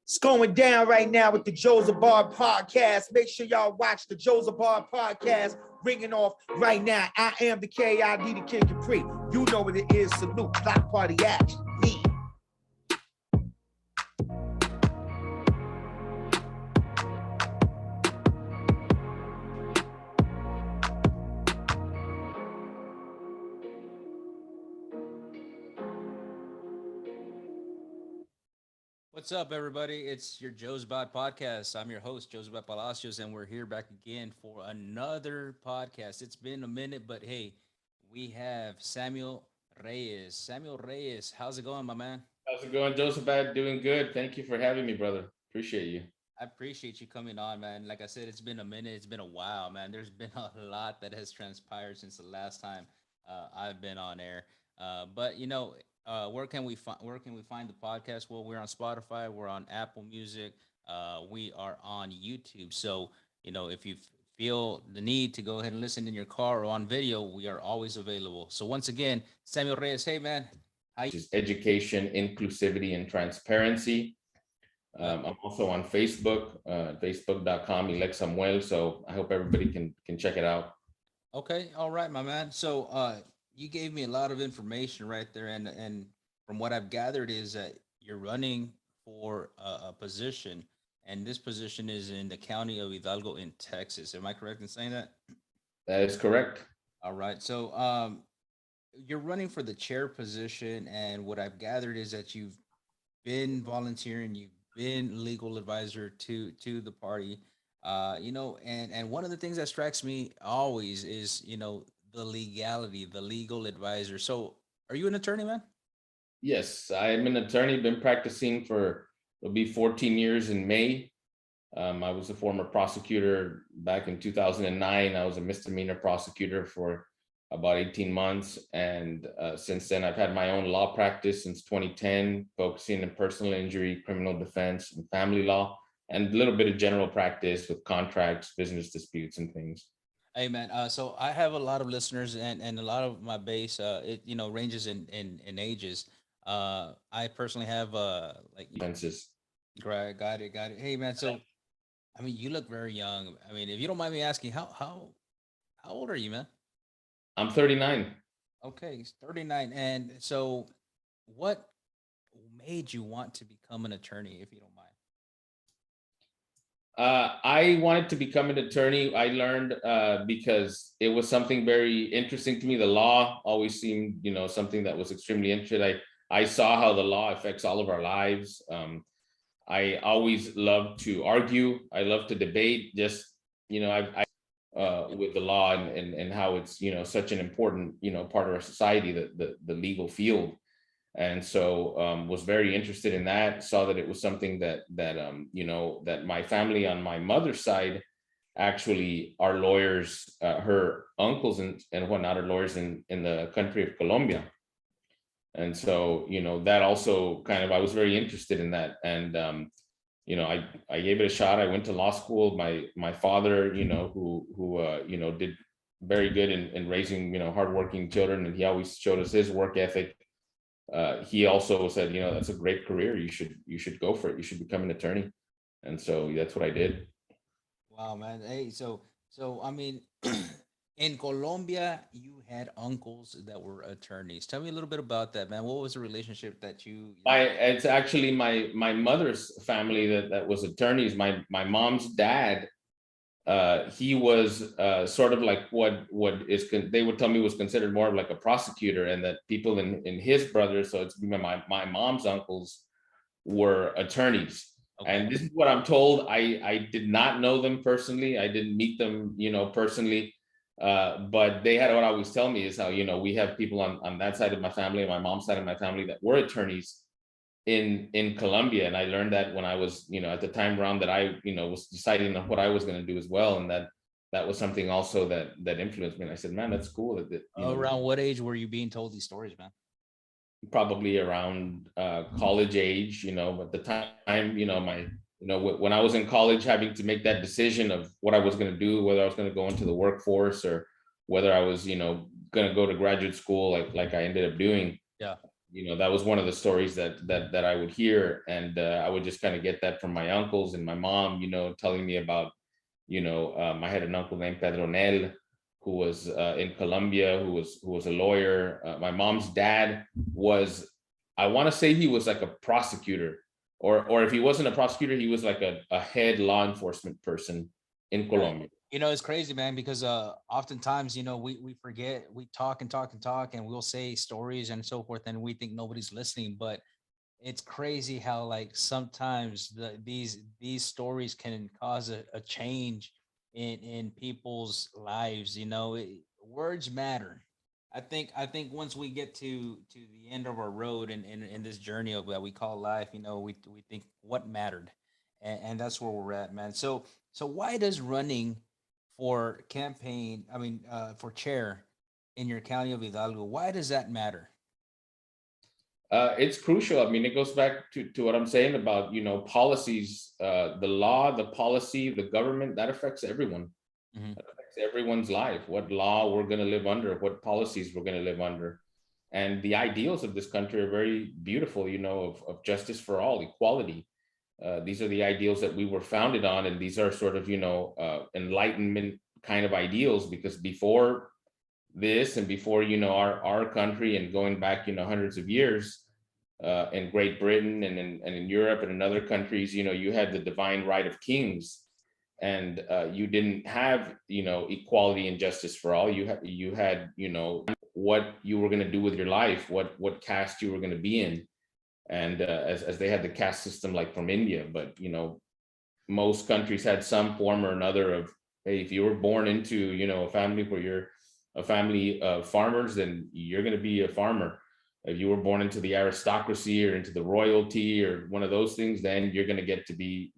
It's going down right now with the Jozabad podcast. Make sure y'all watch the Jozabad podcast. Ringing off right now. I am the KID, the King Capri. You know what it is. Salute. Block party action. Me. What's up, everybody? It's your Jozabad podcast. I'm your host, Jozabad Palacios, and we're here back again for another podcast. It's been a minute, but hey, we have Samuel Reyes. Samuel Reyes, how's it going, my man? How's it going, Jozabad? Doing good. Thank you for having me, brother. Appreciate you. I appreciate you coming on, man. Like I said, it's been a minute. It's been a while, man. There's been a lot that has transpired since the last time I've been on air. Where can we find the podcast? Well, we're on Spotify, we're on Apple Music, we are on YouTube. So if you feel the need to go ahead and listen in your car or on video, we are always available. So once again, Samuel Reyes, hey man, how you? Which is education, inclusivity, and transparency. I'm also on Facebook, facebook.com, Elect Samuel. So I hope everybody can check it out. Okay, all right, my man. So you gave me a lot of information right there, and from what I've gathered is that you're running for a position, and this position is in the county of Hidalgo in Texas. Am I correct in saying that? That is correct. All right. So you're running for the chair position, and what I've gathered is that you've been volunteering, you've been legal advisor to the party. And one of the things that strikes me always is the legality, the legal advisor. So are you an attorney, man? Yes, I'm an attorney, been practicing it'll be 14 years in May. I was a former prosecutor back in 2009. I was a misdemeanor prosecutor for about 18 months. And since then, I've had my own law practice since 2010, focusing on personal injury, criminal defense, and family law, and a little bit of general practice with contracts, business disputes, and things. Hey man, so I have a lot of listeners, and a lot of my base, it ranges in ages. I personally have Offenses. got it. Hey man, so I mean, you look very young. I mean, if you don't mind me asking, how old are you, man? I'm 39. Okay, he's 39, and so what made you want to become an attorney, if you don't mind? I wanted to become an attorney. I learned because it was something very interesting to me. The law always seemed, something that was extremely interesting. I saw how the law affects all of our lives. I always loved to argue. I love to debate. Just, with the law and how it's, such an important, part of our society, the legal field. And so was very interested in that, saw that it was something that my family on my mother's side actually are lawyers. Her uncles and whatnot are lawyers in the country of Colombia. And so, that also I was very interested in that. And, I gave it a shot. I went to law school. My father, who did very good in raising, hardworking children. And he always showed us his work ethic. He also said, that's a great career. You should go for it. You should become an attorney. And so that's what I did. Wow, man. Hey, so I mean, in Colombia, you had uncles that were attorneys. Tell me a little bit about that, man. What was the relationship that It's actually my mother's family that was attorneys. My mom's dad, he was sort of like what they would tell me was considered more of like a prosecutor, and that people in his brothers, so it's my mom's uncles, were attorneys. Okay. And this is what I'm told. I did not know them personally. I didn't meet them, personally. But they had what I always tell me is how, we have people on that side of my family and my mom's side of my family that were attorneys in Colombia. And I learned that when I was, at the time around that I, was deciding on what I was going to do as well. And that was something also that influenced me. And I said, man, that's cool. Around what age were you being told these stories, man? Probably around college age, at the time, when I was in college, having to make that decision of what I was going to do, whether I was going to go into the workforce or whether I was, going to go to graduate school, like I ended up doing. Yeah. that was one of the stories that I would hear, and I would just kind of get that from my uncles and my mom, telling me about, I had an uncle named Pedronel who was in Colombia, who was a lawyer. My mom's dad was, I want to say he was like a prosecutor, or if he wasn't a prosecutor, he was like a head law enforcement person in Yeah. Colombia. It's crazy, man, because oftentimes, we forget, we talk and talk and talk, and we'll say stories and so forth, and we think nobody's listening. But it's crazy how, like, sometimes these stories can cause a change in people's lives. Words matter. I think once we get to the end of our road in this journey of that we call life, we think what mattered, and that's where we're at, man. So why does running for campaign, I mean, for chair in your county of Hidalgo, why does that matter? It's crucial. I mean, it goes back to what I'm saying about, policies, the law, the policy, the government, that affects everyone. Hmm. That affects everyone's life, what law we're going to live under, what policies we're going to live under. And the ideals of this country are very beautiful, of justice for all, equality. These are the ideals that we were founded on. And these are sort of, enlightenment kind of ideals, because before this and before, our country, and going back, hundreds of years, in Great Britain and in Europe and in other countries, you had the divine right of kings, and you didn't have, equality and justice for all. You had what you were going to do with your life, what caste you were going to be in, and as they had the caste system like from India, but most countries had some form or another of, hey, if you were born into a family where you're a family of farmers, then you're going to be a farmer. If you were born into the aristocracy or into the royalty or one of those things, then you're going to get to be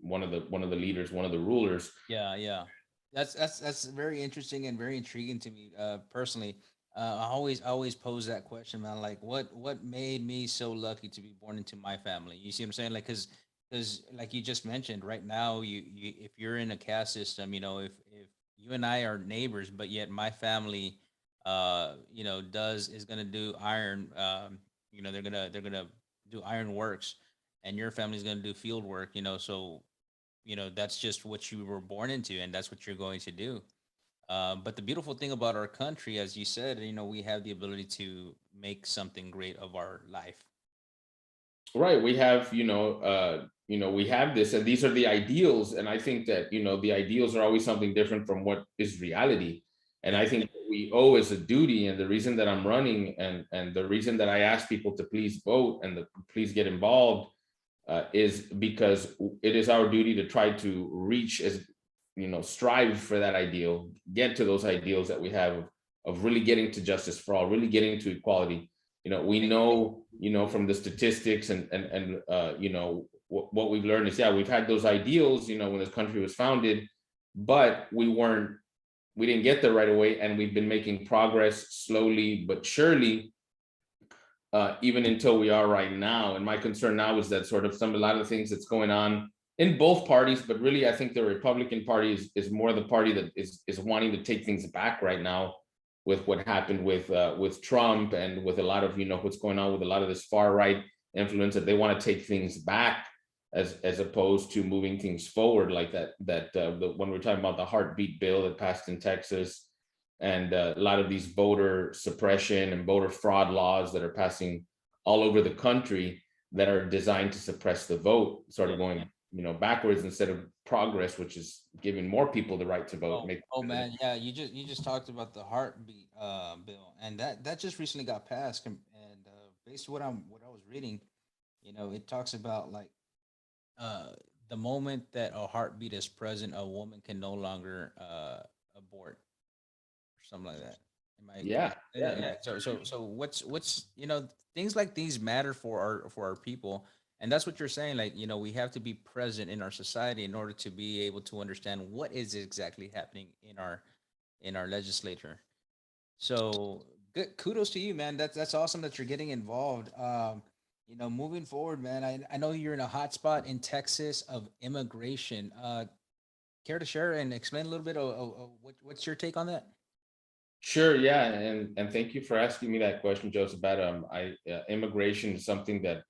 one of the leaders, one of the rulers. Yeah, yeah. That's very interesting and very intriguing to me, personally. I always pose that question, man. Like, what made me so lucky to be born into my family? You see what I'm saying? Like, because like you just mentioned, right now, you if you're in a caste system, if you and I are neighbors, but yet my family, does is gonna do iron, they're gonna do iron works, and your family's gonna do field work, so that's just what you were born into, and that's what you're going to do. But the beautiful thing about our country, as you said, we have the ability to make something great of our life. Right, we have, we have this, and these are the ideals, and I think that the ideals are always something different from what is reality. And Yeah. I think that we owe as a duty, and the reason that I'm running, and the reason that I ask people to please vote and please get involved, is because it is our duty to try to reach, as strive for that ideal, get to those ideals that we have of really getting to justice for all, really getting to equality. We know, from the statistics, and what we've learned is, yeah, we've had those ideals, when this country was founded, but we didn't get there right away, and we've been making progress slowly but surely, even until we are right now. And my concern now is that sort of a lot of the things that's going on in both parties, but really I think the Republican Party is more the party that is wanting to take things back right now, with what happened with Trump, and with a lot of what's going on with a lot of this far right influence, that they want to take things back, as opposed to moving things forward, like when we're talking about the heartbeat bill that passed in Texas, and a lot of these voter suppression and voter fraud laws that are passing all over the country, that are designed to suppress the vote, sort of going backwards instead of progress, which is giving more people the right to vote. Oh man, yeah. You just talked about the heartbeat bill, and that just recently got passed. And based on what I was reading, it talks about, like, uh, the moment that a heartbeat is present, a woman can no longer abort, or something like that. Am I Yeah, yeah, yeah. yeah. So what's things like these matter for our people, and that's what you're saying. Like, we have to be present in our society in order to be able to understand what is exactly happening in our legislature. So good, kudos to you, man. That's awesome that you're getting involved. Moving forward, man. I know you're in a hot spot in Texas of immigration. Care to share and explain a little bit of what's your take on that? Sure, yeah, and thank you for asking me that question, Joseph. But immigration is something that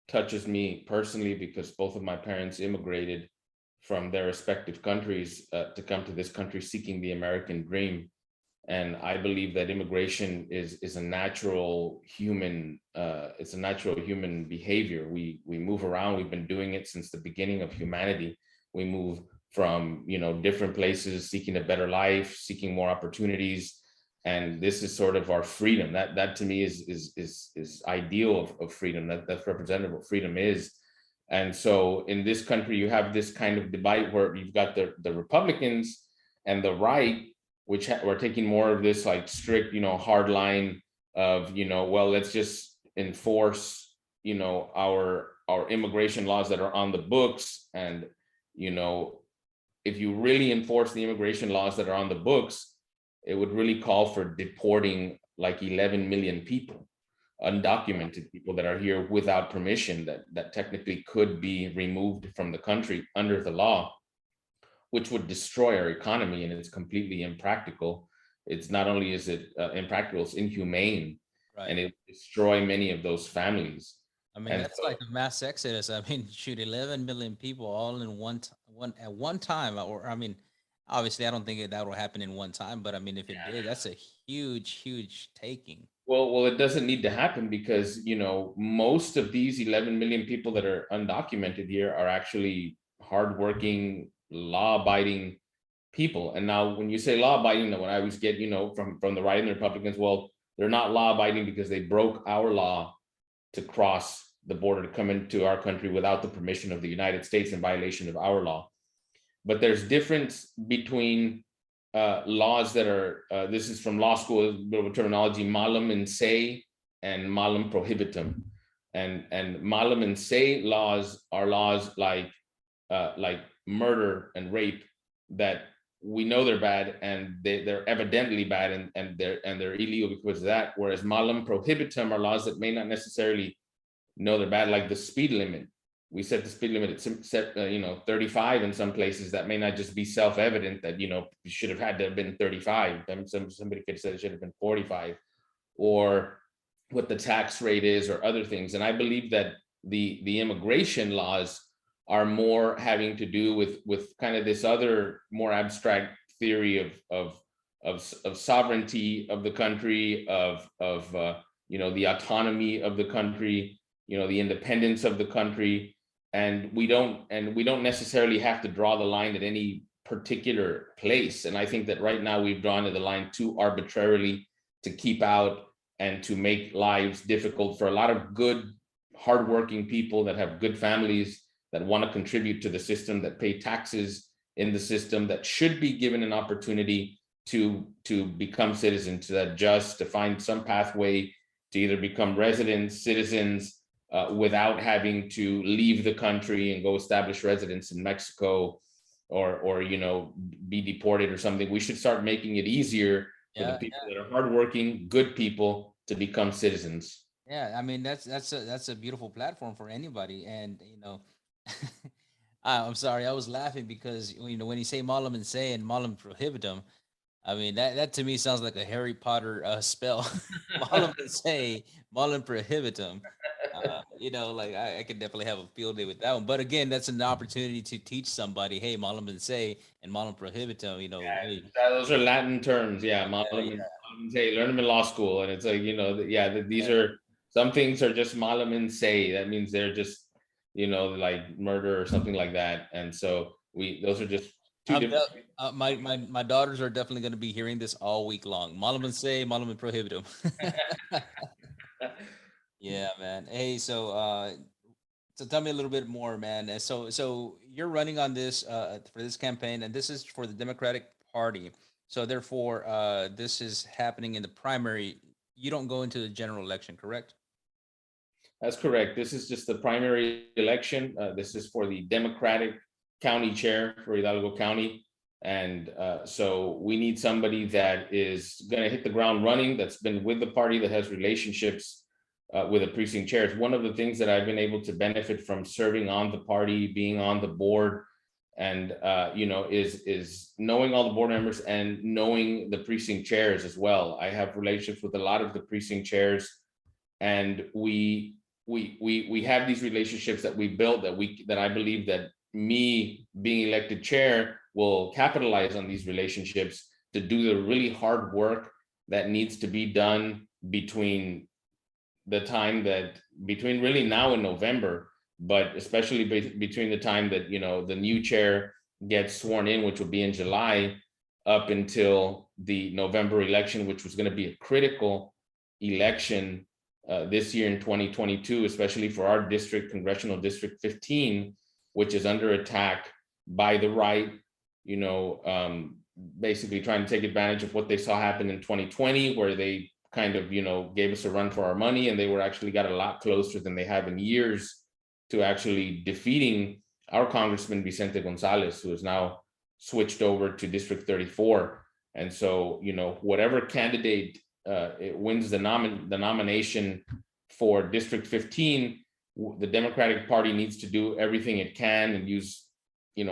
touches me personally because both of my parents immigrated from their respective countries to come to this country seeking the American dream. And I believe that immigration is a natural human it's a natural human behavior. We move around. We've been doing it since the beginning of humanity. We move from different places, seeking a better life, seeking more opportunities, and this is sort of our freedom. That to me is ideal of freedom. That's representative of what freedom is. And so in this country, you have this kind of debate where you've got the Republicans and the right, which we're taking more of this like strict, hard line of, well, let's just enforce, our immigration laws that are on the books. And, if you really enforce the immigration laws that are on the books, it would really call for deporting like 11 million people, undocumented people that are here without permission, that technically could be removed from the country under the law, which would destroy our economy, and it's completely impractical. It's not only is it impractical, it's inhumane, and Right. it destroy many of those families. I mean, And that's so, like a mass exodus. I mean, shoot, 11 million people all in one at one time. Or I mean, obviously, I don't think that will happen in one time. But I mean, if it did, that's a huge, huge taking. well, it doesn't need to happen because most of these 11 million people that are undocumented here are actually hardworking, law-abiding people. And now, when you say law-abiding, when I always get from the right and the Republicans, well, they're not law-abiding because they broke our law to cross the border to come into our country without the permission of the United States in violation of our law. But there's difference between laws that are, this is from law school, a bit of a terminology, malum in se and malum prohibitum. And malum in se laws are laws like murder and rape that we know they're bad, and they're evidently bad, and they're illegal because of that. Whereas malum prohibitum are laws that may not necessarily know they're bad, like the speed limit. We set the speed limit at 35 in some places. That may not just be self-evident that you should have had to have been 35. I mean, somebody could have said it should have been 45, or what the tax rate is, or other things. And I believe that the immigration laws are more having to do with kind of this other more abstract theory of sovereignty of the country, of the autonomy of the country, the independence of the country. And we don't necessarily have to draw the line at any particular place. And I think that right now we've drawn the line too arbitrarily to keep out and to make lives difficult for a lot of good, hardworking people that have good families, that want to contribute to the system, that pay taxes in the system, that should be given an opportunity to become citizens, to find some pathway to either become residents, citizens, without having to leave the country and go establish residence in Mexico, or be deported or something. We should start making it easier for the people that are hardworking, good people to become citizens. Yeah, I mean that's a beautiful platform for anybody, and I'm sorry, I was laughing because when you say Malam and say and Malam prohibitum, I mean that to me sounds like a Harry Potter spell. Malam and say, Malam prohibitum. Like I could definitely have a field day with that one. But again, that's an opportunity to teach somebody, hey, Malam and say and Malam prohibitum. Hey, Those are Latin terms. Yeah, yeah, say, learn them in law school, and it's like these are, some things are just malamin say. That means they're just like murder or something like that. And so those are just two I'm different. my daughters are definitely going to be hearing this all week long. Malam and say, Malam and prohibitum. Yeah, man. Hey, so tell me a little bit more, man. So you're running on this for this campaign, and this is for the Democratic Party. So therefore, this is happening in the primary. You don't go into the general election, correct? That's correct. This is just the primary election. This is for the Democratic county chair for Hidalgo County. And so we need somebody that is going to hit the ground running, that's been with the party, that has relationships with the precinct chairs. One of the things that I've been able to benefit from serving on the party, being on the board, and is knowing all the board members and knowing the precinct chairs as well. I have relationships with a lot of the precinct chairs, and we have these relationships that we built that I believe that me being elected chair will capitalize on these relationships to do the really hard work that needs to be done between really now and November, but especially between the time that the new chair gets sworn in, which will be in July, up until the November election, which was going to be a critical election this year in 2022, especially for our district, Congressional District 15, which is under attack by the right, basically trying to take advantage of what they saw happen in 2020, where they kind of, gave us a run for our money, and they were actually got a lot closer than they have in years to actually defeating our Congressman Vicente Gonzalez, who is now switched over to District 34. And so, whatever candidate it wins the nomination for District 15, the Democratic Party needs to do everything it can and use,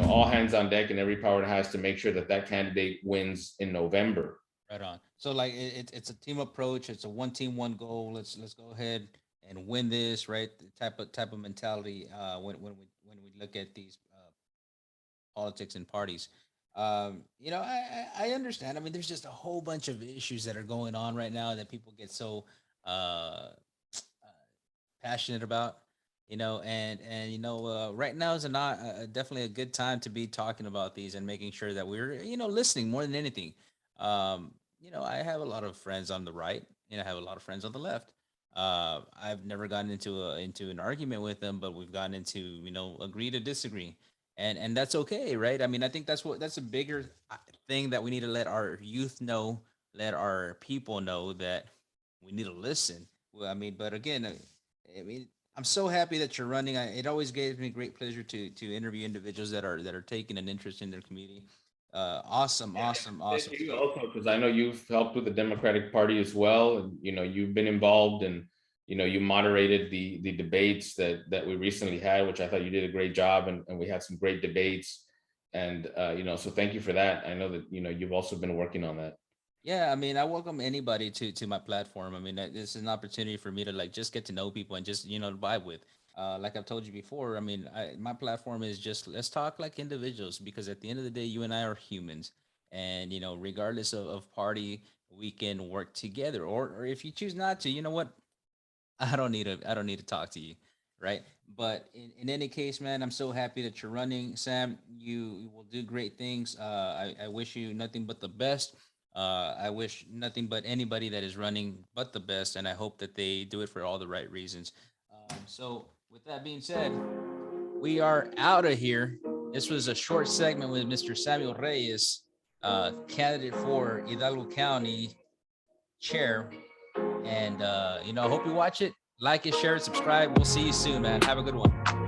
all hands on deck and every power it has to make sure that that candidate wins in November. Right on. So like it's a team approach. It's a one team, one goal. Let's go ahead and win this, right? The type of mentality when we look at these politics and parties. I understand. I mean, there's just a whole bunch of issues that are going on right now that people get so passionate about. Right now is not definitely a good time to be talking about these and making sure that we're listening more than anything. I have a lot of friends on the right, and I have a lot of friends on the left. I've never gotten into an argument with them, but we've gotten into agree to disagree, and that's okay, right? I mean, I think that's a bigger thing that we need to let our youth know, let our people know that we need to listen. Well, I mean, but again, I mean, I'm so happy that you're running. It always gives me great pleasure to interview individuals that are taking an interest in their community. Awesome. Thank you So, also, because I know you've helped with the Democratic Party as well, and you've been involved, and you moderated the debates that we recently had, which I thought you did a great job, and we had some great debates, and so thank you for that. I know that you've also been working on that. yeah, I mean, I welcome anybody to my platform. I mean, this is an opportunity for me to like just get to know people and just vibe with. Like I've told you before, I mean, my platform is just let's talk like individuals, because at the end of the day, you and I are humans, and regardless of party, we can work together. Or if you choose not to, you know what? I don't need to talk to you, right? But in any case, man, I'm so happy that you're running, Sam. You will do great things. I wish you nothing but the best. I wish nothing but anybody that is running but the best, and I hope that they do it for all the right reasons. So, with that being said, we are out of here. This was a short segment with Mr. Samuel Reyes, candidate for Hidalgo County chair. And I hope you watch it, like it, share it, subscribe. We'll see you soon, man. Have a good one.